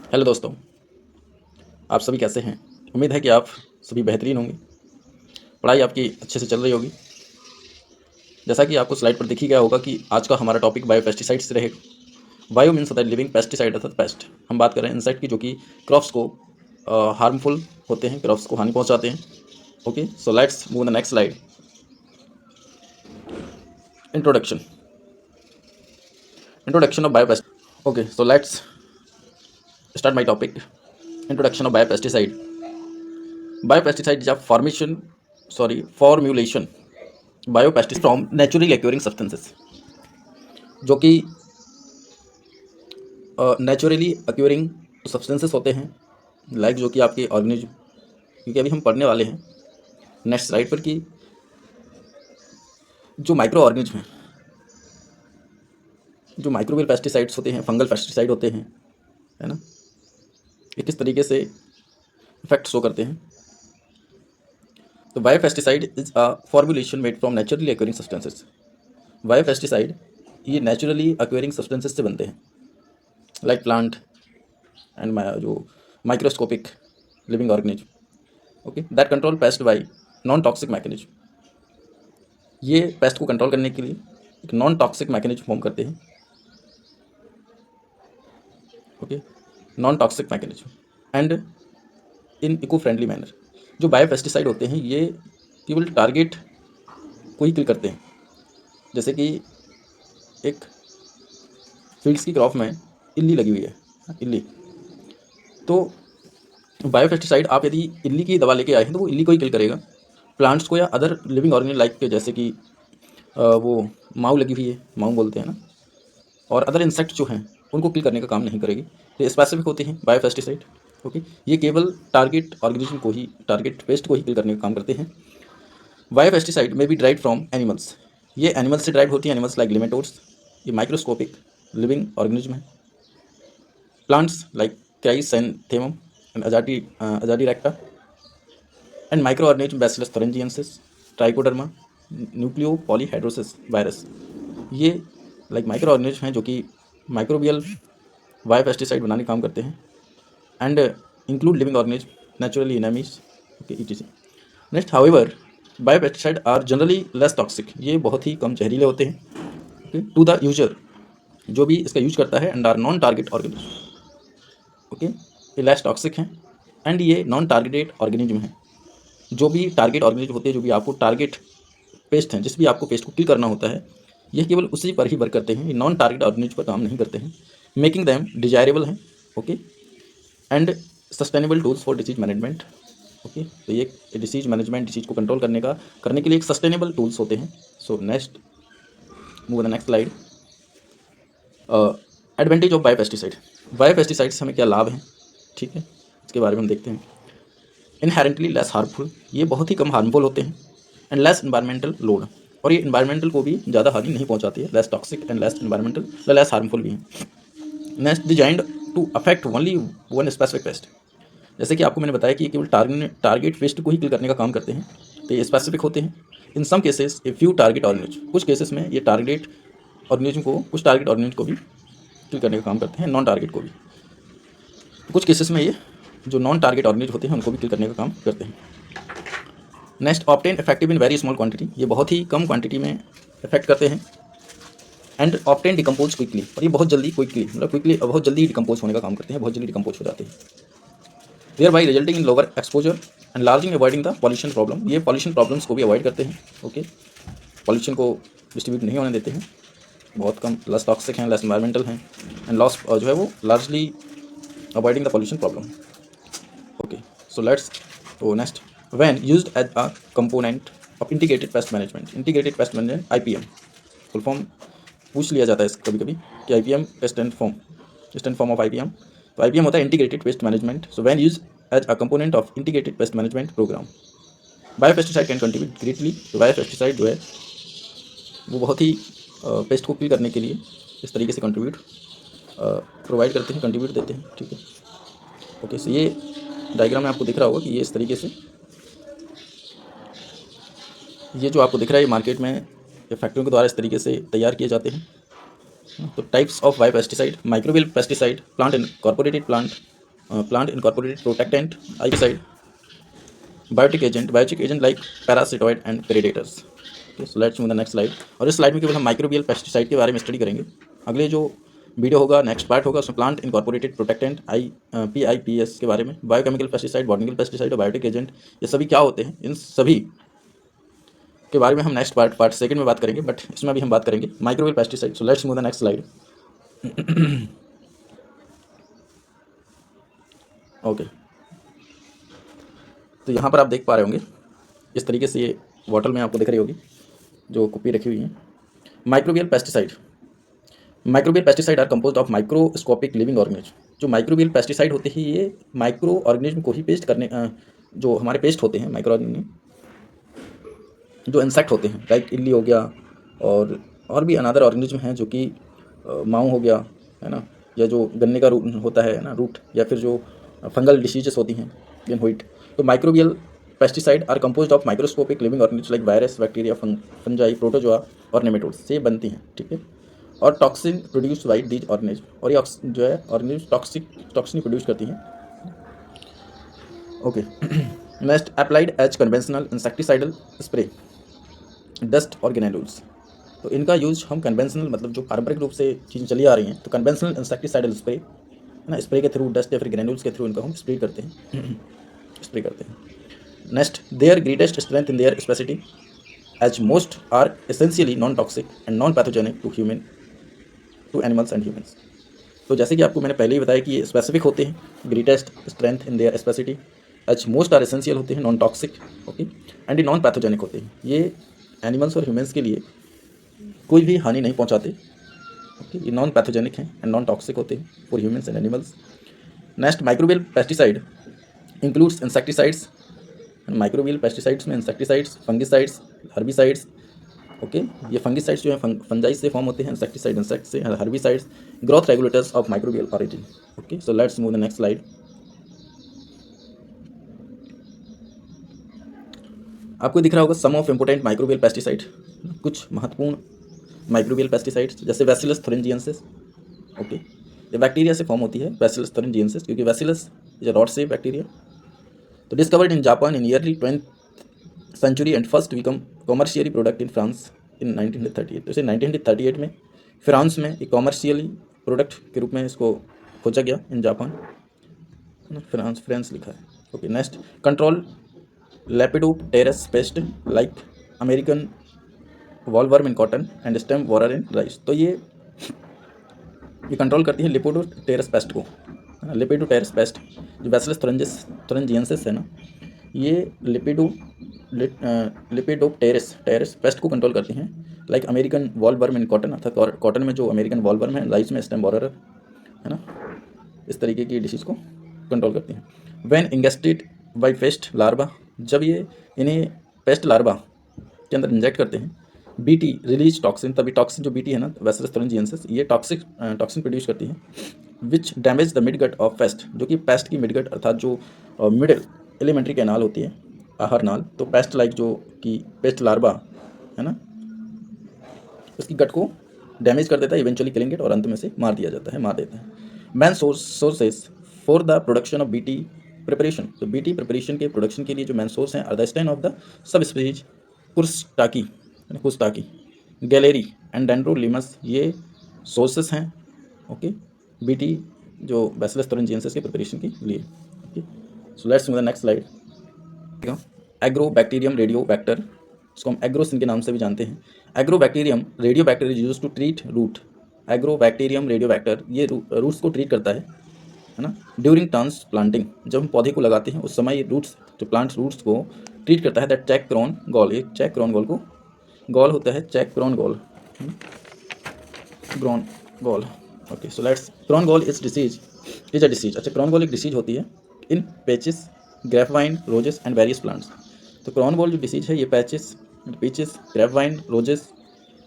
Hello दोस्तों, आप सभी कैसे हैं? उम्मीद है कि आप सभी बेहतरीन होंगे। पढ़ाई आपकी अच्छे से चल रही होगी। जैसा कि आपको स्लाइड पर दिख ही गया होगा कि आज का हमारा टॉपिक बायो पेस्टिसाइड से रहेगा। बायो मीन्स होता है लिविंग, पेस्टिसाइड अर्थात पेस्ट। हम बात कर रहे हैं इंसेक्ट की, जो कि क्रॉप्स को हार्मफुल होते हैं, क्रॉप्स को हानि पहुंचाते हैं। Okay, so let's move the next slide. Introduction introduction of bio paste. Okay, so let's start my topic. Introduction of bio pesticide. Bio pesticide is a formulation biopesticide from naturally occurring substances, जो कि naturally occurring substances होते हैं, like जो कि आपके organism, क्योंकि अभी हम पढ़ने वाले हैं नेक्स्ट स्लाइड पर कि जो माइक्रो ऑर्गेनिज्म हैं, जो माइक्रोबियल पेस्टिसाइड्स होते हैं, फंगल पेस्टिसाइड होते हैं, है ना, ये किस तरीके से इफेक्ट शो करते हैं। तो bio pesticide is a formulation made from naturally occurring substances. Bio pesticide ये नेचुरली अक्यूरिंग सब्सटेंसेस से बनते हैं, लाइक प्लांट एंड जो microscopic living organism, okay, that control pest by non toxic mechanism. ये pest को कंट्रोल करने के लिए एक नॉन टॉक्सिक मैकेनिज्म फॉर्म करते हैं। Okay, non toxic mechanism and in eco friendly manner. जो बायो पेस्टिसाइड होते हैं ये केवल टारगेट को ही किल करते हैं। जैसे कि एक फील्ड्स की क्रॉप में इल्ली लगी हुई है, इल्ली, तो बायो पेस्टिसाइड आप यदि इल्ली की दवा लेके आए हैं तो वो इल्ली को ही किल करेगा। प्लांट्स को या अदर लिविंग ऑर्गेनिज्म लाइक के, जैसे कि वो माऊ लगी हुई है, माऊ बोलते हैं ना, और अदर इंसेक्ट जो हैं उनको किल करने का काम नहीं करेगी। ये स्पेसिफिक होती हैं बायो पेस्टिसाइड। ओके, ये केवल टारगेट ऑर्गेनिज्म को ही, टारगेट पेस्ट को ही किल करने का काम करते हैं। बायो पेस्टिसाइड में बी ड्राइव फ्रॉम एनिमल्स। ये एनिमल्स से ड्राइव होती है, एनिमल्स लाइक लिमेटोड्स, ये माइक्रोस्कोपिक लिविंग ऑर्गेनिज्म है। Plants like chrysanthemum and Azadirachta and micro organism Bacillus thuringiensis, Trichoderma, nucleo polyhedrosis virus. ये लाइक माइक्रो ऑर्गेनिज्म हैं जो कि माइक्रोबियल बायो पेस्टिसाइड बनाने का काम करते हैं and include living organism, naturally enemies, okay, etc. Next, however bio pesticide are generally less toxic. ये बहुत ही कम जहरीले होते हैं, ओके, टू द यूजर, जो भी इसका यूज करता है, and are non target organism. Okay, ये लेस टॉक्सिक हैं एंड ये नॉन टारगेटेड ऑर्गेनिज्म हैं। जो भी टारगेट ऑर्गेनिज्म होते हैं, जो भी आपको टारगेट पेस्ट हैं, जिस भी आपको पेस्ट को किल करना होता है, ये केवल उसी पर ही वर्क करते हैं, ये नॉन टारगेट ऑर्गेनिज्म पर काम नहीं करते हैं, मेकिंग दैम डिजायरेबल हैं, okay, and sustainable tools for disease management. Okay, तो ये डिसीज मैनेजमेंट, डिसीज को कंट्रोल करने के लिए एक सस्टेनेबल टूल्स होते हैं। So next, move the next slide. Advantage of bio pesticide. Bio pesticide से हमें क्या लाभ हैं, ठीक है, इसके बारे में हम देखते हैं। इनहेरेंटली लेस हार्मफुल, ये बहुत ही कम हार्मफुल होते हैं, एंड लेस इन्वायरमेंटल लोड, और ये इन्वायरमेंटल को भी ज़्यादा हानि नहीं पहुंचाती है। Less toxic and less environmental, less harmful भी हैं। Next, designed to affect only one specific pest. जैसे कि आपको मैंने बताया कि ये केवल टारगेट पेस्ट को ही किल करने का काम करते हैं, तो ये स्पेसिफिक होते हैं। In some cases a few target organism, कुछ केसेस में ये टारगेट ऑर्गेनिज्म को, कुछ टारगेट ऑर्गेनिज्म को भी किल करने का काम करते हैं, नॉन टारगेट को भी। कुछ केसेस में ये जो नॉन टारगेट ऑर्गेनिज्म होते हैं उनको भी किल करने का काम करते हैं। Next, obtain effective in very small quantity, ये बहुत ही कम क्वांटिटी में इफेक्ट करते हैं। एंड ऑब्टेन डिकम्पोज क्विकली, और ये बहुत जल्दी, क्विकली बहुत जल्दी डिकम्पोज होने का काम करते हैं, बहुत जल्दी डिकम्पोज हो जाते हैं। Thereby resulting in lower exposure and largely avoiding the pollution problem, ये पॉल्यूशन प्रॉब्लम्स को भी अवॉइड करते हैं। ओके, पॉल्यूशन को डिस्ट्रीब्यूट नहीं होने देते हैं, बहुत कम, लेस टॉक्सिक हैं, लेस इन्वायरमेंटल हैं, एंड लॉस जो है वो largely avoiding the pollution problem. Okay, so let's, तो next, when used as a component of integrated pest management. Integrated pest management, IPM, full form पूछ लिया जाता है कभी कभी कि आईपीएम का स्टैंड फॉर्म ऑफ आईपीएम। तो आईपीएम होता है integrated pest management. So when use as a component of integrated pest management program, bio pesticide can contribute greatly. तो बायो पेस्टिसाइड जो है वो बहुत ही पेस्ट को किल करने के लिए इस तरीके से प्रोवाइड करते हैं, कंट्रीब्यूट देते हैं, ठीक है। ओके, सो ये डायग्राम में आपको दिख रहा होगा कि ये इस तरीके से, ये जो आपको दिख रहा है, ये मार्केट में फैक्ट्रियों के द्वारा इस तरीके से तैयार किए जाते हैं। तो types of bio pesticide, microbial pesticide, plant incorporated plant, plant incorporated protectant, herbicide, biotic agent like parasitoid and predators. Okay, so let's move the next slide. और इस स्लाइड में केवल हम माइक्रोबियल पेस्टिसाइड के बारे में स्टडी करेंगे. अगले जो वीडियो होगा, नेक्स्ट पार्ट होगा, उसमें प्लांट इनकॉर्पोरेटेड प्रोटेक्टेंट PIPS के बारे में, बायोकेमिकल पेस्टिसाइड, बॉटनिकल पेस्टिसाइड और बायोटिक एजेंट, ये सभी क्या होते हैं, इन सभी के बारे में हम नेक्स्ट पार्ट सेकंड में बात करेंगे. बट इसमें अभी हम बात करेंगे microbial pesticide. So let's move the next slide. Okay, तो यहाँ पर आप देख पा रहे होंगे इस तरीके से, ये बॉटल में आपको दिख रही होगी जो कुप्पी रखी हुई है. Microbial pesticide. Microbial pesticide are composed of microscopic living organism. जो माइक्रोबियल पेस्टिसाइड होते हैं ये माइक्रो ऑर्गेनिज्म को ही पेस्ट करने, जो हमारे पेस्ट होते हैं माइक्रो ऑर्गेनिज्म, जो इंसेक्ट होते हैं, लाइक इल्ली हो गया और भी अनदर ऑर्गेनिज्म हैं, जो कि माऊ हो गया, है ना, या जो गन्ने का रूट होता है ना, रूट, या फिर जो फंगल डिसीजेस होती हैं, इन व्हीट. तो microbial pesticide are composed of microscopic living organism like virus, bacteria, fungi, protozoa और नेमेटोड्स से बनती हैं. ठीक है. और toxin produce by these organism, और ये जो है ऑर्गेनिज्म टॉक्सिन प्रोड्यूस करती हैं. Okay. Next, applied as conventional insecticidal spray, dust और ग्रेन्यूल्स. तो इनका यूज हम कन्वेंशनल, मतलब जो पारंपरिक रूप से चीज़ें चली आ रही हैं, तो कन्वेंशनल इंसेक्टिसाइडल स्प्रे, है ना, स्प्रे के थ्रू, डस्ट या फिर ग्रेन्यूल्स के थ्रू इनको हम स्प्रे करते हैं. Next, their greatest strength in their specificity as most are essentially non toxic and non pathogenic to animals and humans. तो जैसे कि आपको मैंने पहले ही बताया कि ये स्पेसिफिक होते हैं, greatest strength in their specificity, as most are essential होते हैं, non toxic, okay, and non pathogenic होते हैं. ये एनिमल्स और ह्यूमन्स के लिए कोई भी हानि नहीं पहुंचाते. ओके, ये नॉन पैथोजेनिक हैं एंड नॉन टॉक्सिक होते हैं for humans and animals. Next, microbial pesticide includes insecticides. Microbial pesticides में इंसेक्टिसाइड्स, फंगिसाइड्स, हर्बिसाइड्स. ओके, ये फंगिसाइड्स जो है फंजाइड से फॉर्म होते हैं, इंसेक्टिसाइड इंसेक्ट से, herbicides growth regulators of microbial origin. Okay, so let's move the next slide. आपको दिख रहा होगा सम ऑफ इम्पोर्टेंट माइक्रोबियल पेस्टिसाइड, कुछ महत्वपूर्ण माइक्रोबियल पेस्टिसाइड्स, जैसे बैसिलस थुरिनजिएंसिस. ओके, ये बैक्टीरिया से फॉर्म होती है, बैसिलस थुरिनजिएंसिस, क्योंकि Bacillus is a rod shape bacteria. तो discovered in Japan in early 20th century and first become commercially product in France in 1938. तो इसे 1938 में फ्रांस में एक कॉमर्शियली प्रोडक्ट के रूप में इसको खोजा गया इन जापान. फ्रांस लिखा है. Okay, next, control lepidopterous pest like American bollworm in cotton and stem borer in rice. तो ये कंट्रोल करती है लेपिडोप्टेरस पेस्ट को. लेपिडोप्टेरस पेस्ट जो बैसिलस थुरिनजिएंसिस है ना, ये लेपिडोप्टेरस पेस्ट को कंट्रोल करती हैं, like American bollworm in cotton, अर्थात कॉटन में जो अमेरिकन वॉलवर्म है, राइस में स्टेम बोरर, है ना, इस तरीके की डिसीज़ को कंट्रोल करती हैं. व्हेन इंगेस्टेड बाय पेस्ट लार्वा, जब ये इन्हें पेस्ट लार्वा के अंदर इंजेक्ट करते हैं, बीटी रिलीज टॉक्सिन, तभी टॉक्सिन जो बीटी है ना, बैसिलस थुरिनजिएंसिस, ये टॉक्सिन प्रोड्यूस करती है, which damage the midgut of pest, जो कि पेस्ट की मिडगट, अर्थात जो मिडिल एलिमेंट्री कैनाल होती है, आहार नाल, तो पेस्ट लाइक जो कि पेस्ट लार्वा है ना, उसकी गट को डैमेज कर देता है, इवेंचुअली किलिंग इट, और अंत में से मार देता है. Main sources for the production of BT preparation. तो बीटी प्रिपरेशन के प्रोडक्शन के लिए जो मैन सोर्स हैं are the stem of the sub species kurstaki, galleriae and dendrolimus, ये सोर्सेस हैं. ओके, बीटी जो बैसिलस थुरिनजिएंसिस के प्रिपरेशन के लिए. Okay, so let's move the next slide. Agrobacterium radiobacter, इसको हम एग्रोसिन के नाम से भी जानते हैं. Agrobacterium radiobacter is used to treat root. Agrobacterium रेडियोबैक्टर ये रूट्स को ट्रीट करता है ना. ड्यूरिंग ट्रांसप्लांटिंग, जब हम पौधे को लगाते हैं उस समय ये रूट्स, जो प्लांट रूट्स को ट्रीट करता है. दैट चेक क्रॉन गॉल, एक चेक क्रॉन गॉल को गॉल होता है, check crown gall, grown gall. Okay, so let's, crown gall is a disease. अच्छा, क्रॉन गॉल एक डिसीज होती है in peaches, grapevine, roses and various plants. तो crown gall जो डिसीज है, ये peaches, grapevine, roses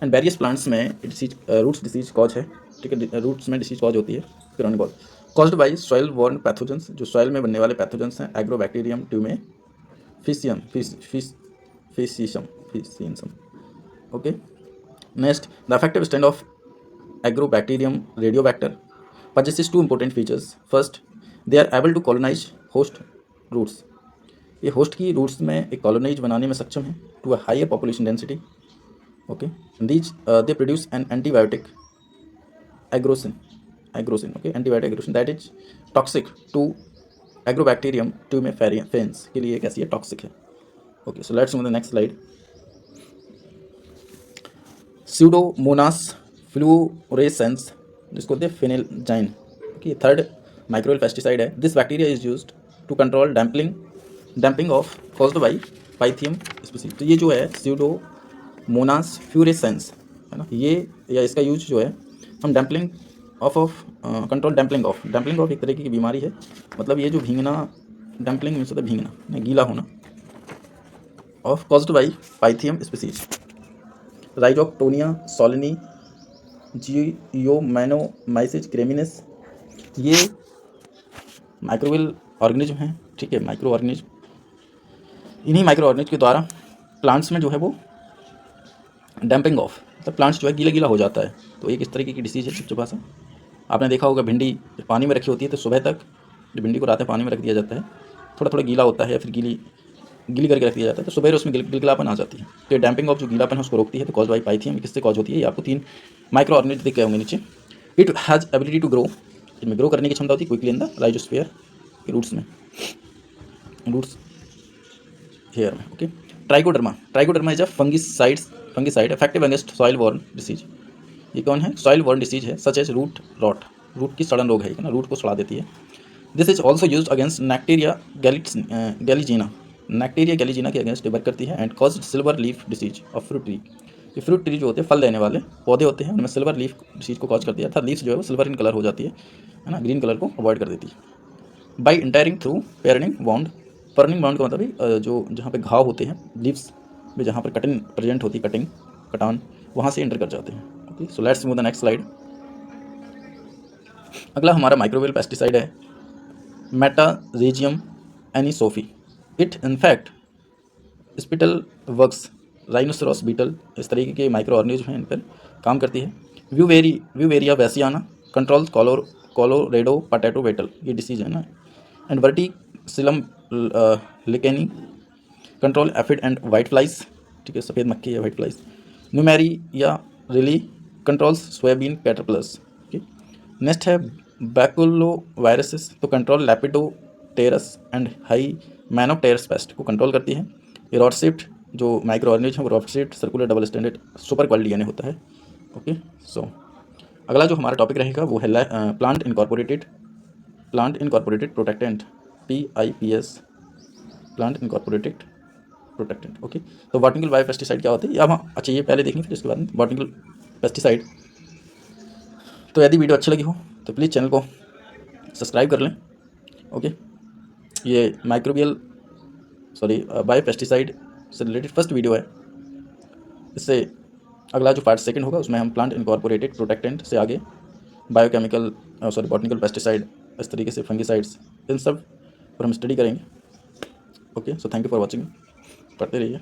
and various plants में disease, roots disease cause है. ठीक है, रूट्स में डिसीज कॉज होती है Crohn gall, caused by soil borne pathogens, जो सॉइल में बनने वाले पैथोजेंस हैं. Agrobacterium tumefaciens. Okay, next, the effective stand of Agrobacterium radiobacter possesses two important features. First, they are able to colonise host roots, ये host की roots में एक colonise बनाने में सक्षम है to a higher population density. Okay, these they produce an antibiotic agrocin, okay, antibiotic agrocin that is toxic to Agrobacterium tumefaciens के लिए कैसी है, टॉक्सिक है। Okay, so let's move the next slide. Pseudomonas fluorescens, जिसको बोलते हैं फिनेलजाइन, okay, third microbial pesticide है। This bacteria is used to control damping off caused by Pythium species. तो ये जो है स्यूडोमोनास फ्लोरेसेंस है ना, ये या इसका यूज जो है हम डैम्पलिंग कंट्रोल डैम्पलिंग ऑफ एक तरीके की बीमारी है। मतलब ये जो भींगना, डैम्पलिंग मीन्स होता है भींगना, नहीं गीला होना, off caused by Pythium species, Rhizoctonia solani, Gaeumannomyces graminis. ये माइक्रोवेल ऑर्गेनिज्म हैं, ठीक है, माइक्रो ऑर्गेनिज्म। इन्हीं माइक्रो ऑर्गेनिज्म के द्वारा प्लांट्स में जो है वो डैम्पिंग ऑफ, मतलब प्लांट्स जो है गीला गीला हो जाता है। तो एक इस तरीके की डिसीज़ है चिपचिपा सा। आपने देखा होगा भिंडी पानी में रखी होती है तो सुबह तक भिंडी को रात में पानी में रख दिया जाता है, थोड़ा थोड़ा गीला होता है या फिर गीली करके रख दिया जाता है, तो सुबह उसमें गिलगिलापन आ जाती है। तो ये डैम्पिंग ऑफ जो गीलापन है उसको रोकती है। तो कॉज बाई पाइथियम किससे कॉज होती है, ये आपको 3 माइक्रो ऑर्गेनिज्म दिख गए होंगे नीचे। It has ability to grow, इनमें ग्रो करने की क्षमता होती है क्विकली इन द राइजोस्फीयर के रूट्स में, रूट्स हेयर में। Okay, Trichoderma is a fungicide effective against soil borne disease. ये कौन है, सॉइल वॉर्न डिसीज है, such as root rot, root की सड़न रोग है ना, रूट को सड़ा देती है। This is also use against nectria galligena, nectria galligena के अगेंस्ट वर्क करती है। And cause silver leaf disease of fruit tree, ये फ्रूट ट्री जो होते हैं फल देने वाले पौधे होते हैं उनमें सिल्वर लीफ डिसीज को कॉज करती है, अर्थात लीव्स जो है वो सिल्वर इन कलर हो जाती है ना, ग्रीन कलर को अवॉइड कर देती है। बाई इंटायरिंग थ्रू पर्निंग बाउंड, पर्निंग बाउंड का मतलब जो जहाँ पे घाव होते हैं लीव्स में, जहाँ पर कटिंग प्रेजेंट होती है, कटान, वहाँ से एंटर कर जाते हैं। Okay, so let's move the next slide. अगला हमारा माइक्रोवेल पेस्टिसाइड है metarhizium anisopliae. It in fact spittle works, rhinoceros beetle, इस तरीके के माइक्रो ऑर्गेनिज्म हैं, इन पर काम करती है। Beauveria bassiana control colorado potato beetle, ये डिसीज है ना। And verticillium lecanii control aphid and white flies, ठीक है, सफ़ेद मक्खी या white flies. Nomuraea rileyi controls soybean caterpillars. Next है बैकुलो वायरसेस, तो control lepidopterous and hymenopterous pest को कंट्रोल करती है। रॉडसीट जो माइक्रो ऑर्गेनिज्म है वो रॉडसीट circular double standard super quality DNA होता है। ओके, सो अगला जो हमारा टॉपिक रहेगा वो है plant incorporated protectant, PIPS, plant incorporated protectant. Okay, तो बॉटनिकल बायो पेस्टिसाइड क्या होते हैं अब, अच्छा ये पहले देखेंगे फिर उसके बाद बॉटनिकल पेस्टिसाइड। तो यदि वीडियो अच्छी लगी हो तो प्लीज़ चैनल को सब्सक्राइब कर लें। ओके, ये बायो पेस्टिसाइड से रिलेटेड फर्स्ट वीडियो है। इससे अगला जो पार्ट सेकंड होगा उसमें हम प्लांट इनकॉर्पोरेटेड प्रोटेक्टेंट से आगे बॉटनिकल पेस्टिसाइड, इस तरीके से फंगिसाइड्स, इन सब पर हम स्टडी करेंगे। Okay, so thank you for watching, पढ़ते रहिए।